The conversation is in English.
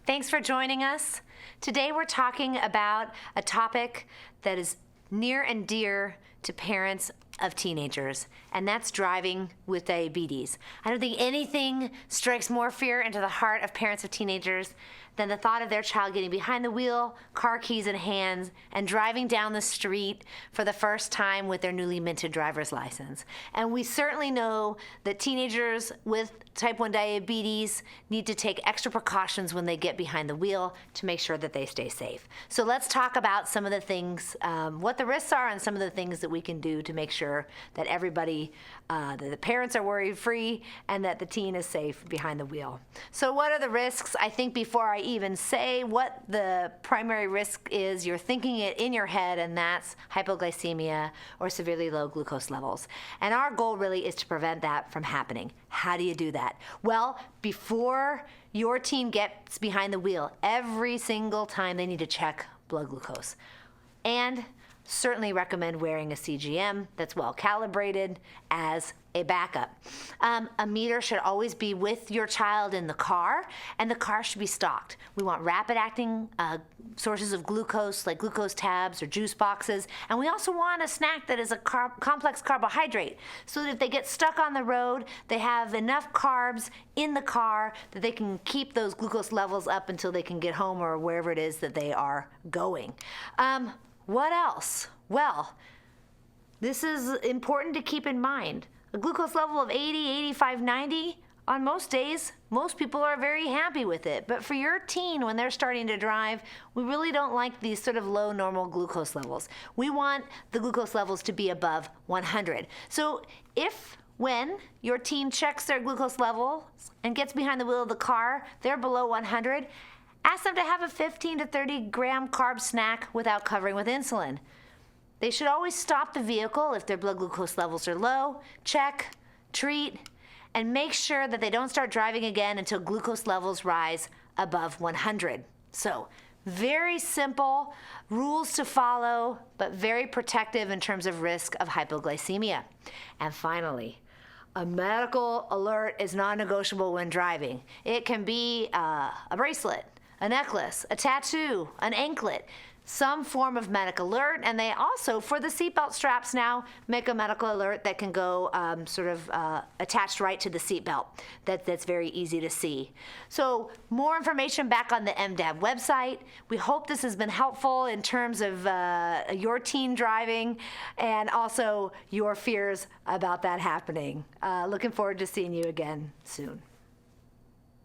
Thanks for joining us. Today we're talking about a topic that is near and dear to parents of teenagers, and that's driving with diabetes. I don't think anything strikes more fear into the heart of parents of teenagers than the thought of their child getting behind the wheel, car keys in hands, and driving down the street for the first time with their newly minted driver's license. And we certainly know that teenagers with type 1 diabetes need to take extra precautions when they get behind the wheel to make sure that they stay safe. So let's talk about some of the things, what the risks are, and some of the things that we can do to make sure that everybody, that the parents are worry-free and that the teen is safe behind the wheel. So what are the risks? I think before I even say what the primary risk is, you're thinking it in your head, and that's hypoglycemia or severely low glucose levels. And our goal really is to prevent that from happening. How do you do that? Well, before your teen gets behind the wheel, every single time they need to check blood glucose. And certainly recommend wearing a CGM that's well calibrated as a backup. A meter should always be with your child in the car, and the car should be stocked. We want rapid-acting sources of glucose, like glucose tabs or juice boxes, and we also want a snack that is a complex carbohydrate, so that if they get stuck on the road, they have enough carbs in the car that they can keep those glucose levels up until they can get home or wherever it is that they are going. What else? Well, this is important to keep in mind. A glucose level of 80, 85, 90, on most days, most people are very happy with it. But for your teen, when they're starting to drive, we really don't like these sort of low normal glucose levels. We want the glucose levels to be above 100. So when your teen checks their glucose level and gets behind the wheel of the car, they're below 100, ask them to have a 15 to 30 gram carb snack without covering with insulin. They should always stop the vehicle if their blood glucose levels are low, check, treat, and make sure that they don't start driving again until glucose levels rise above 100. So, very simple rules to follow, but very protective in terms of risk of hypoglycemia. And finally, a medical alert is non-negotiable when driving. It can be a bracelet, a necklace, a tattoo, an anklet, some form of medical alert, and they also, for the seatbelt straps now, make a medical alert that can go attached right to the seatbelt. That's very easy to see. So more information back on the mDAD website. We hope this has been helpful in terms of your teen driving and also your fears about that happening. Looking forward to seeing you again soon.